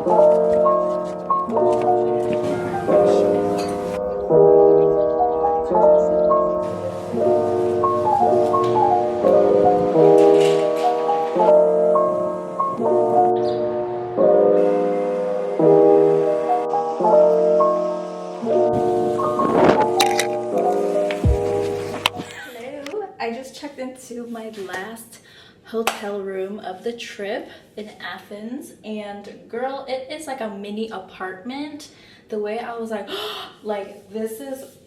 I just checked into my last hotel room of the trip in Athens, and girl, it is like a mini apartment. The way I was like, like this is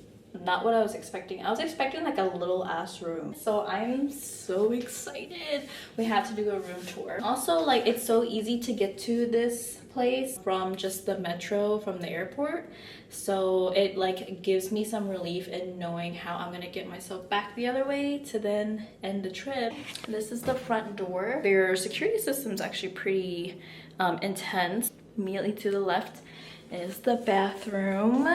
not what I was expecting. I was expecting like a little ass room. So I'm so excited. We have to do a room tour. Also, like it's so easy to get to this place from just the metro from the airport. So it like gives me some relief in knowing how I'm gonna get myself back the other way to then end the trip. This is the front door. Their security system is actually pretty intense. Immediately to the left is the bathroom.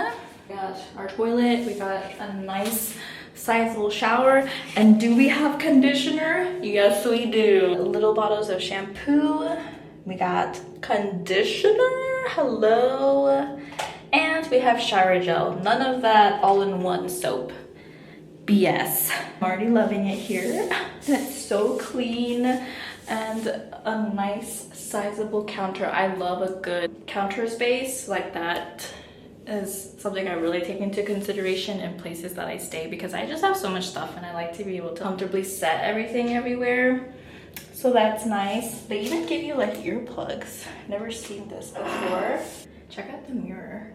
We got our toilet, we got a nice sizable shower, and do we have conditioner? Yes, we do. Little bottles of shampoo. We got conditioner, hello. And we have shower gel. None of that all-in-one soap BS. I'm already loving it here. It's so clean and a nice sizable counter. I love a good counter space like that. Is something I really take into consideration in places that I stay, because I just have so much stuff and I like to be able to comfortably set everything everywhere. So that's nice. They even give you like earplugs. Never seen this before. Check out the mirror.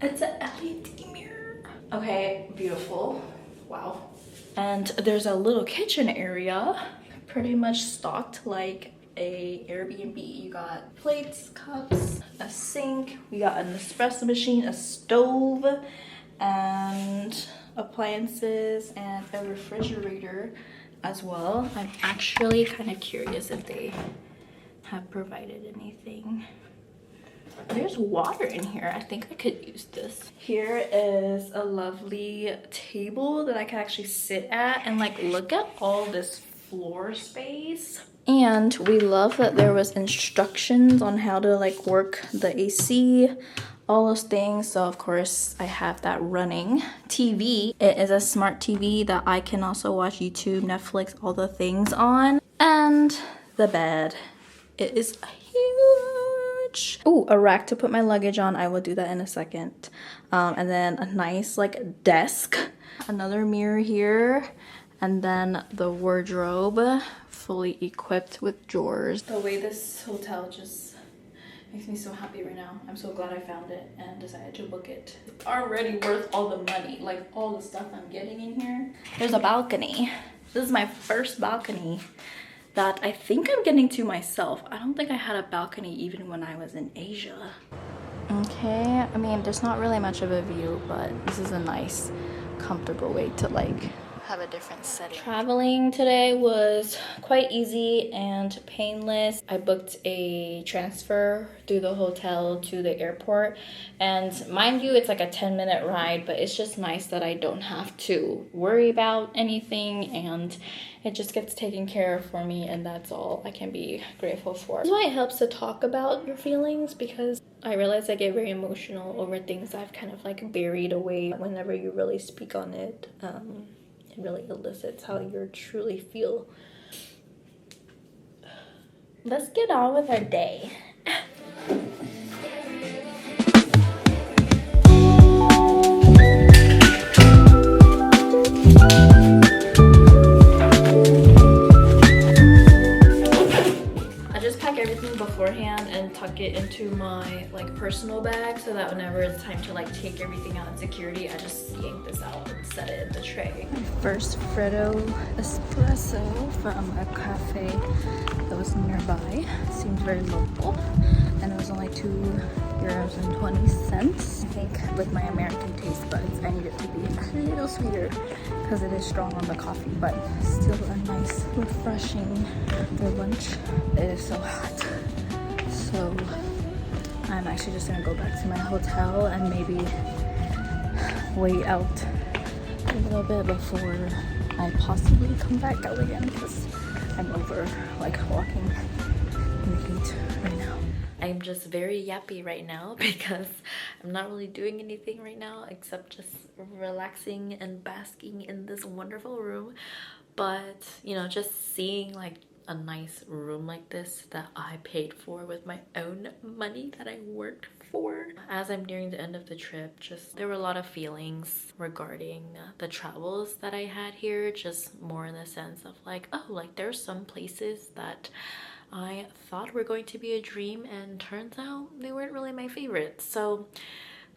It's an LED mirror. Okay, beautiful. Wow. And there's a little kitchen area, pretty much stocked like a Airbnb. You got plates, cups, a sink, we got an espresso machine, a stove, and appliances, and a refrigerator as well. I'm actually kind of curious if they have provided anything. There's water in here. I think I could use this. Here is a lovely table that I can actually sit at and like look at all this floor space. And we love that there was instructions on how to like work the AC, all those things. So of course I have that running. TV, it is a smart TV that I can also watch YouTube, Netflix, all the things on. And the bed, it is huge. Oh, a rack to put my luggage on. I will do that in a second. And then a nice like desk, another mirror here, and then the wardrobe, fully equipped with drawers. The way this hotel just makes me so happy right now. I'm so glad I found it and decided to book it. It's already worth all the money, like all the stuff I'm getting in here. There's a balcony. This is my first balcony that I think I'm getting to myself. I don't think I had a balcony even when I was in Asia. Okay, I mean, there's not really much of a view, but this is a nice, comfortable way to like have a different setting. Traveling today was quite easy and painless. I booked a transfer through the hotel to the airport, and mind you, it's like a 10-minute ride, but it's just nice that I don't have to worry about anything, and it just gets taken care of for me, and that's all I can be grateful for. That's why it helps to talk about your feelings, because I realize I get very emotional over things I've kind of like buried away. Whenever you really speak on it, it really elicits how you truly feel. Let's get on with our day. I just pack everything beforehand and tuck it into my like personal bag, so that whenever it's time to like take everything out in security, I just yank this out and set it in the tray. First Freddo espresso from a cafe that was nearby. Seemed very local, and it was only €2.20. I think with my American taste buds, I need it to be a little sweeter because it is strong on the coffee, but still a nice, refreshing for lunch. It is so hot, so I'm actually just gonna go back to my hotel and maybe wait out a little bit before I possibly come back out again, because I'm over like walking in the heat right now. I'm just very yappy right now because I'm not really doing anything right now except just relaxing and basking in this wonderful room. But you know, just seeing like a nice room like this that I paid for with my own money that I worked for. As I'm nearing the end of the trip, just there were a lot of feelings regarding the travels that I had here, just more in the sense of like, oh, like there's some places that I thought were going to be a dream and turns out they weren't really my favorites. So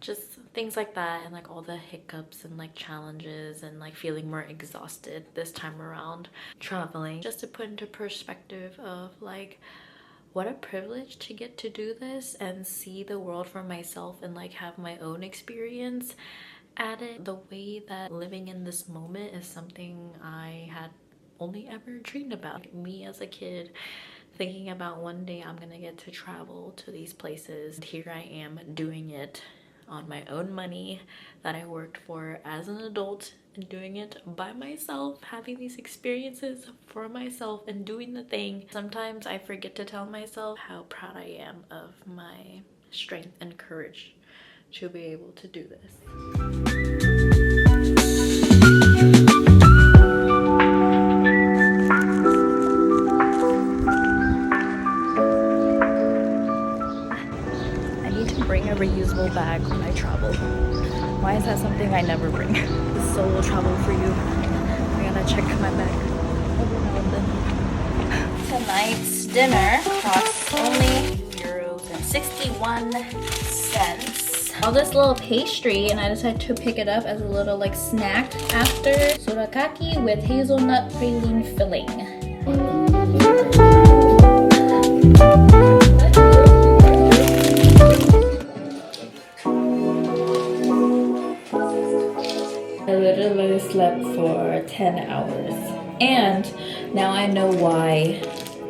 just things like that, and like all the hiccups and like challenges and like feeling more exhausted this time around traveling, just to put into perspective of like what a privilege to get to do this and see the world for myself and like have my own experience at it. The way that living in this moment is something I had only ever dreamed about. Like, me as a kid thinking about one day I'm gonna get to travel to these places. Here I am doing it on my own money that I worked for as an adult, and doing it by myself, having these experiences for myself and doing the thing. Sometimes I forget to tell myself how proud I am of my strength and courage to be able to do this. Bring a reusable bag when I travel. Why is that something I never bring? This solo travel for you. I gotta check my bag every now and then. Tonight's dinner costs only €2.61. All this little pastry, and I decided to pick it up as a little like snack after. Sorakaki with hazelnut praline filling. I literally slept for 10 hours. And now I know why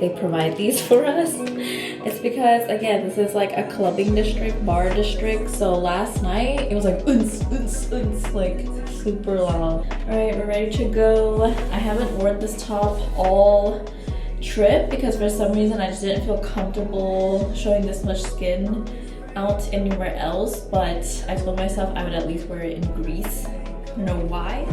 they provide these for us. It's because, again, this is like a clubbing district, bar district. So last night, it was like, like super loud. All right, we're ready to go. I haven't worn this top all trip because for some reason I just didn't feel comfortable showing this much skin out anywhere else. But I told myself I would at least wear it in Greece. I don't know why.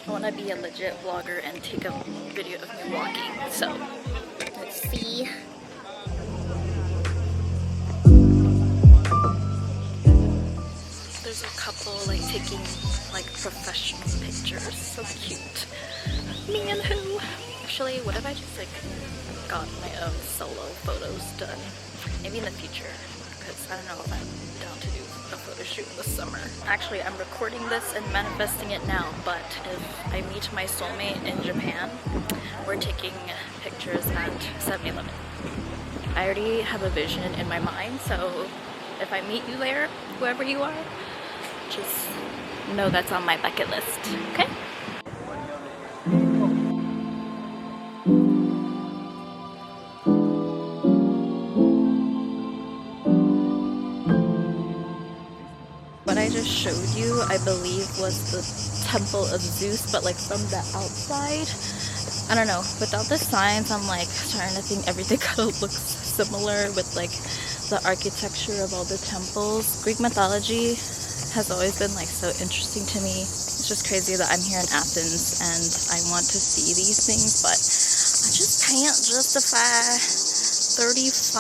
I want to be a legit vlogger and take a video of me walking. So let's see. There's a couple like taking like professional pictures. So cute. Me and who? Actually, what if I just like got my own solo photos done? Maybe in the future, because I don't know if I'm down to do a photo shoot in the summer. Actually, I'm recording this and manifesting it now, but if I meet my soulmate in Japan, we're taking pictures at 7-Eleven. I already have a vision in my mind, so if I meet you there, whoever you are, just know that's on my bucket list, okay? just showed you, I believe, was the Temple of Zeus, but like from the outside. I don't know, without the signs, I'm like starting to think everything kind of looks similar with like the architecture of all the temples. Greek mythology has always been like so interesting to me. It's just crazy that I'm here in Athens and I want to see these things, but I just can't justify $35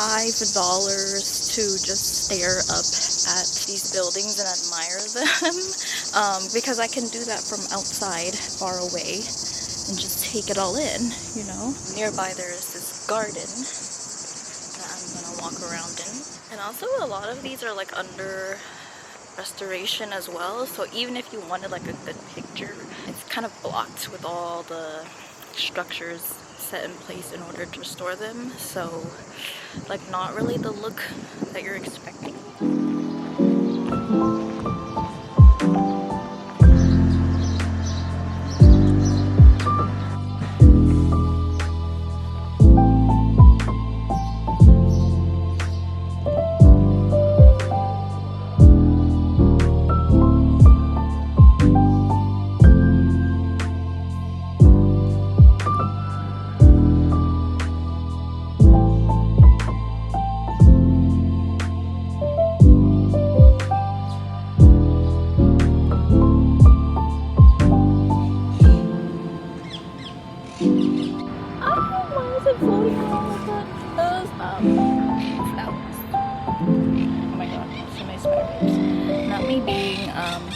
to just stare up at these buildings and admire them because I can do that from outside far away and just take it all in, you know. Nearby there is this garden that I'm gonna walk around in, and also a lot of these are like under restoration as well, so even if you wanted like a good picture, it's kind of blocked with all the structures set in place in order to restore them, so like not really the look that you're expecting.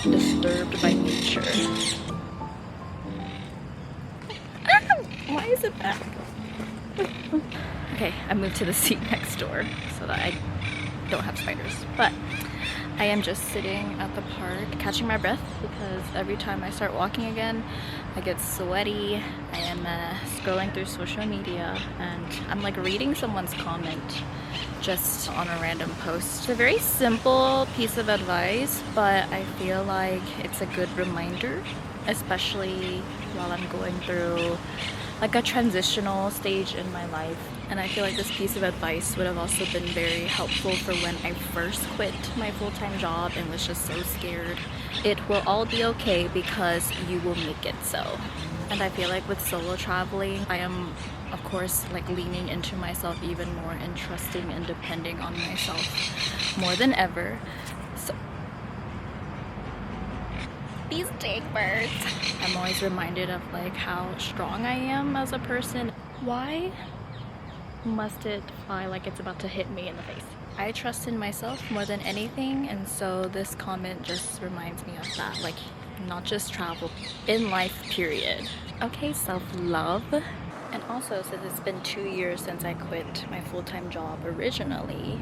Disturbed by nature. Why is it back? Okay, I moved to the seat next door so that I don't have spiders. But I am just sitting at the park catching my breath because every time I start walking again, I get sweaty. I am scrolling through social media and I'm like reading someone's comment just on a random post. It's a very simple piece of advice, but I feel like it's a good reminder, especially while I'm going through like a transitional stage in my life. And I feel like this piece of advice would have also been very helpful for when I first quit my full-time job and was just so scared. It will all be okay because you will make it so. And I feel like with solo traveling, I am of course like leaning into myself even more and trusting and depending on myself more than ever. So these dang birds. I'm always reminded of like how strong I am as a person. Why must it fly like it's about to hit me in the face? I trust in myself more than anything, and so this comment just reminds me of that, like not just travel, in life period. Okay, self-love. And also, since it's been 2 years since I quit my full-time job originally,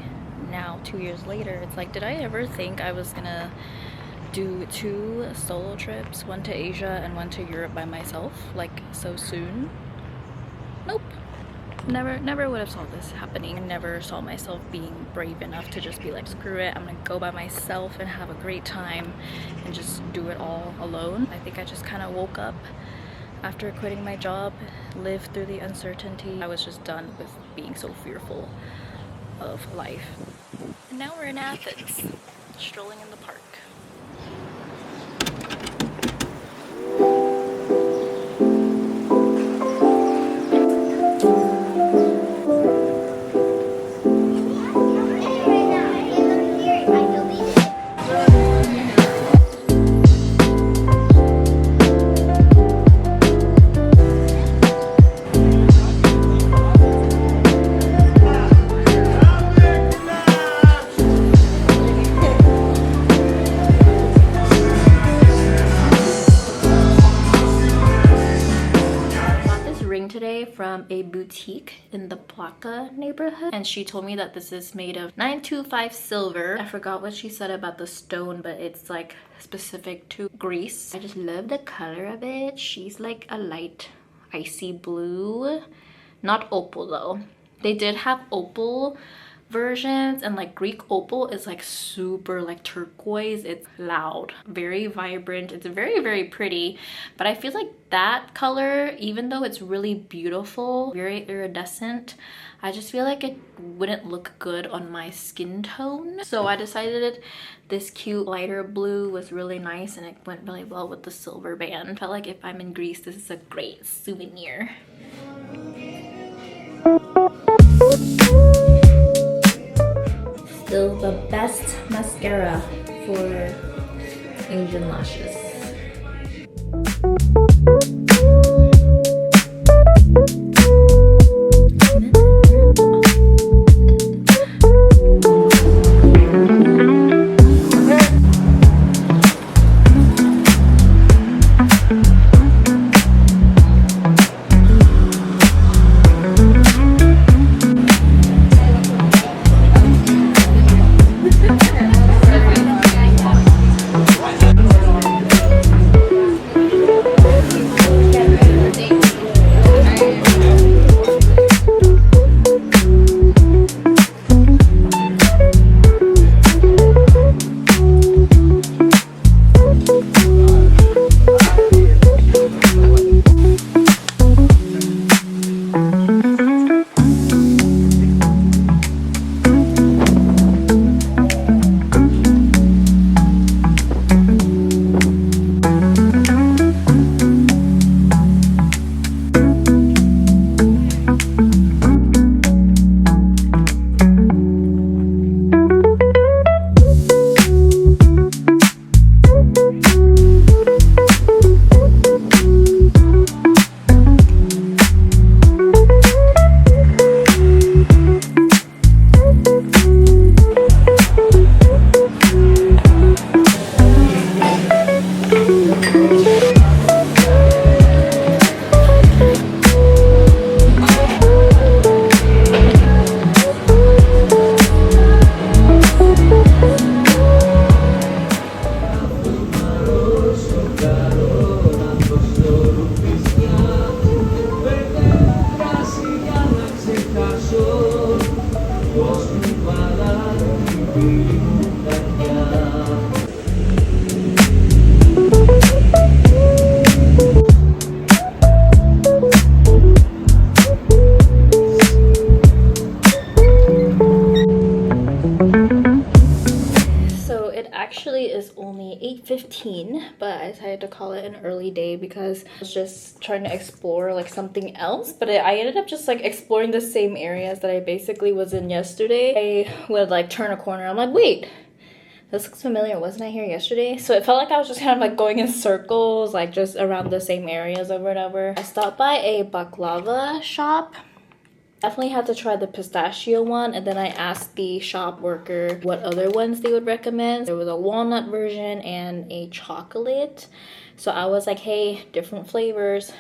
now 2 years later, it's like, did I ever think I was gonna do 2 solo trips, one to Asia and one to Europe by myself, like so soon? Nope. Never would have saw this happening. I never saw myself being brave enough to just be like, screw it, I'm gonna go by myself and have a great time and just do it all alone. I think I just kind of woke up after quitting my job, lived through the uncertainty. I was just done with being so fearful of life. And now we're in Athens, strolling in the park. Today from a boutique in the Plaka neighborhood, and she told me that this is made of 925 silver. I forgot what she said about the stone, but it's like specific to Greece. I just love the color of it. She's like a light icy blue, not opal though. They did have opal versions, and like Greek opal is like super like turquoise. It's loud, very vibrant. It's very, very pretty, but I feel like that color, even though it's really beautiful, very iridescent, I just feel like it wouldn't look good on my skin tone. So I decided this cute lighter blue was really nice, and it went really well with the silver band. Felt like if I'm in Greece, this is a great souvenir. Still the best mascara for Asian lashes. Actually is only 8:15, but I decided to call it an early day because I was just trying to explore like something else. But I ended up just like exploring the same areas that I basically was in yesterday. I would like turn a corner, I'm like, wait, this looks familiar, wasn't I here yesterday? So it felt like I was just kind of like going in circles, like just around the same areas over and over. I stopped by a baklava shop. Definitely had to try the pistachio one, and then I asked the shop worker what other ones they would recommend. There was a walnut version and a chocolate. So I was like, hey, different flavors.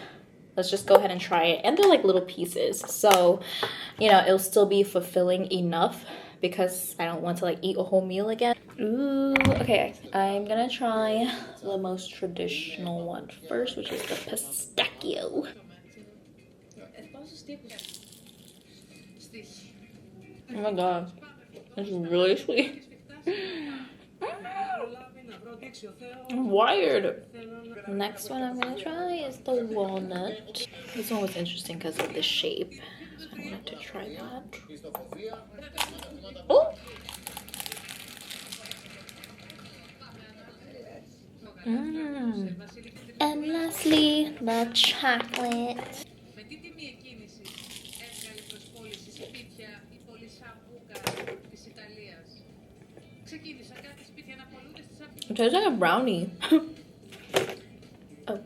Let's just go ahead and try it. And they're like little pieces. So, you know, it'll still be fulfilling enough because I don't want to like eat a whole meal again. Ooh, okay. I'm gonna try the most traditional one first, which is the pistachio. Oh my god, it's really sweet. I'm wired. Next one I'm gonna try is the walnut. This one was interesting because of the shape, so I wanted to try that. Oh! And lastly, the chocolate. It tastes like a brownie. Oh.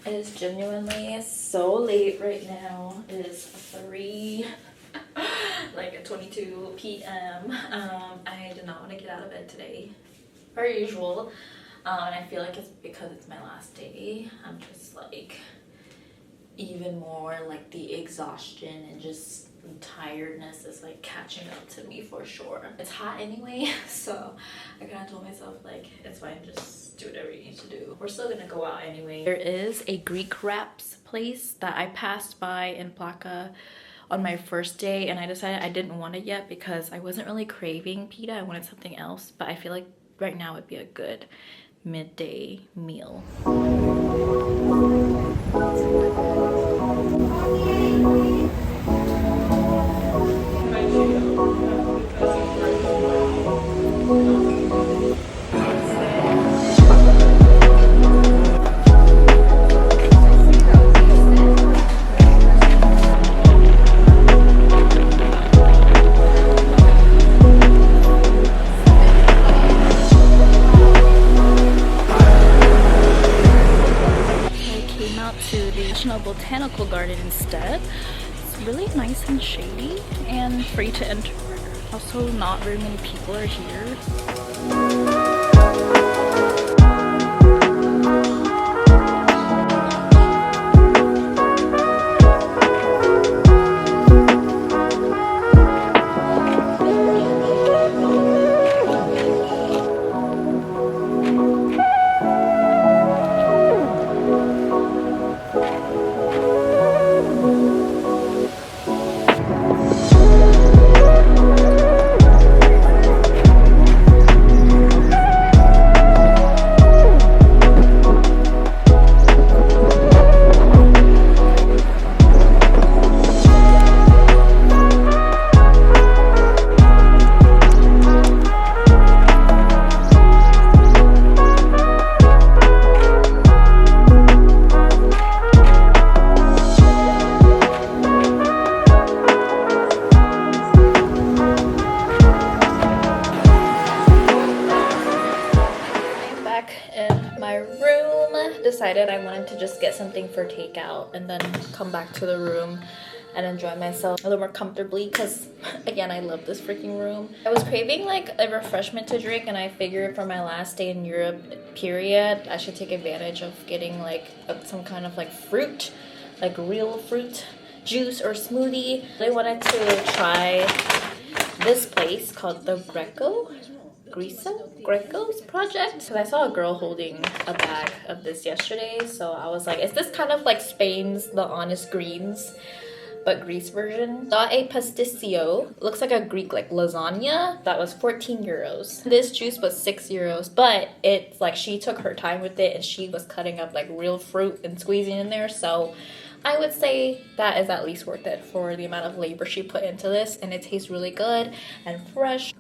It is genuinely so late right now. It is 3 like 22 p.m. I did not want to get out of bed today, per usual, and I feel like it's because it's my last day. I'm just like even more like the exhaustion and just tiredness is like catching up to me for sure. It's hot anyway, so I kind of told myself like it's fine, just do whatever you need to do. We're still gonna go out anyway. There is a Greek wraps place that I passed by in Plaka on my first day, and I decided I didn't want it yet because I wasn't really craving pita. I wanted something else, but I feel like right now would be a good midday meal. Botanical garden instead. It's really nice and shady and free to enter. Also, not very many people are here. Decided I wanted to just get something for takeout and then come back to the room and enjoy myself a little more comfortably because again, I love this freaking room. I was craving like a refreshment to drink, and I figured for my last day in Europe period, I should take advantage of getting like some kind of like fruit, like real fruit juice or smoothie. I wanted to try this place called the Greco's project, because I saw a girl holding a bag of this yesterday, so I was like, is this kind of like Spain's The Honest Greens but Greece version? Got a pasticcio, looks like a Greek like lasagna, that was 14 euros. This juice was 6 euros, but it's like she took her time with it and she was cutting up like real fruit and squeezing in there, so I would say that is at least worth it for the amount of labor she put into this, and it tastes really good and fresh.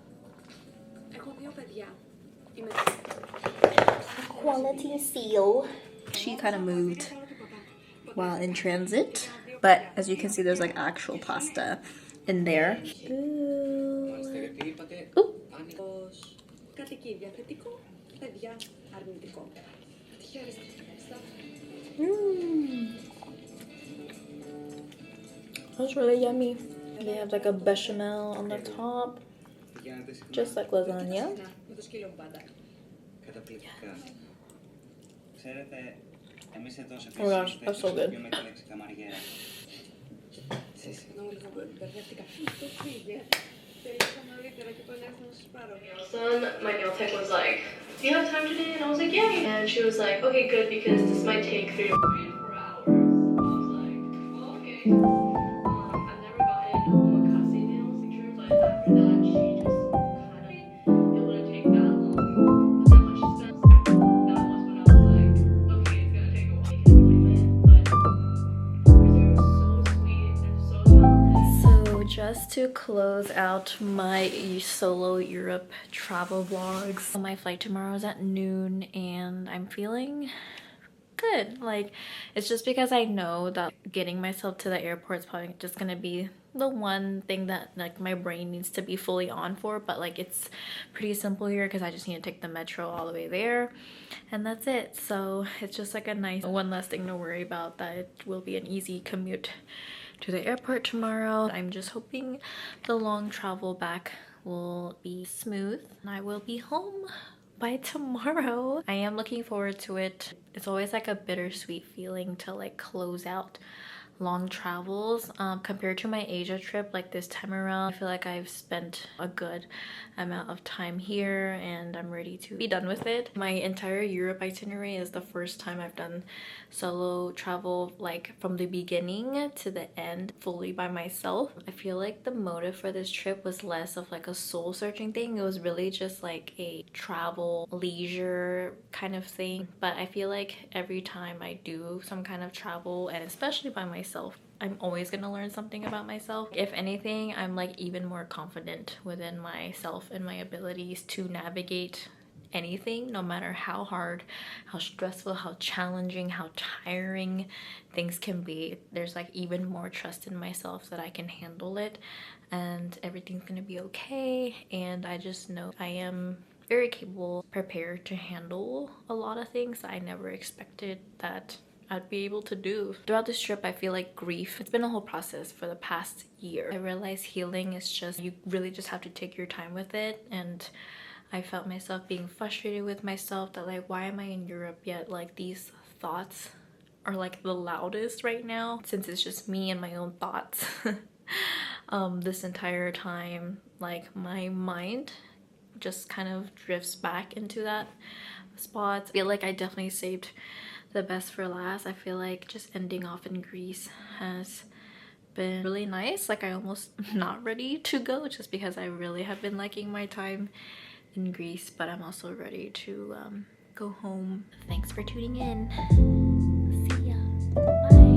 Quality seal. She kind of moved while in transit, but as you can see, there's like actual pasta in there. Ooh. That's really yummy. They have like a bechamel on the top, just like lasagna. Oh my gosh, that's so good. My nail tech was like, do you have time today? And I was like, yeah. And she was like, okay, good, because this might take 3 to 4 hours. I was like, oh, okay. I've never gotten omakase nails picture, but after that, she just kind of, it wouldn't take that long. But then when she said that was when I was like, okay, it's gonna take a while to make an appointment. But so sweet and so talented. So just to close out my solo Europe travel vlogs, my flight tomorrow is at noon and I'm feeling good. Like, it's just because I know that getting myself to the airport is probably just gonna be the one thing that like my brain needs to be fully on for, but like it's pretty simple here because I just need to take the metro all the way there and that's it. So it's just like a nice one less thing to worry about, that it will be an easy commute to the airport tomorrow. I'm just hoping the long travel back will be smooth and I will be home by tomorrow. I am looking forward to it. It's always like a bittersweet feeling to like close out long travels. Compared to my Asia trip, like this time around, I feel like I've spent a good amount of time here and I'm ready to be done with it. My entire Europe itinerary is the first time I've done solo travel, like from the beginning to the end, fully by myself. I feel like the motive for this trip was less of like a soul searching thing. It was really just like a travel leisure kind of thing. But I feel like every time I do some kind of travel, and especially by myself, I'm always gonna learn something about myself. If anything, I'm like even more confident within myself and my abilities to navigate anything, no matter how hard, how stressful, how challenging, how tiring things can be. There's like even more trust in myself that I can handle it and everything's gonna be okay. And I just know I am very capable, prepared to handle a lot of things that I never expected that I'd be able to do. Throughout this trip, I feel like grief, it's been a whole process for the past year. I realized healing is just, you really just have to take your time with it. And I felt myself being frustrated with myself that like, why am I in Europe yet? Like these thoughts are like the loudest right now, since it's just me and my own thoughts. This entire time, like my mind just kind of drifts back into that spot. I feel like I definitely saved the best for last. I feel like just ending off in Greece has been really nice. Like I almost not ready to go just because I really have been liking my time in Greece, but I'm also ready to go home. Thanks for tuning in. See ya. Bye.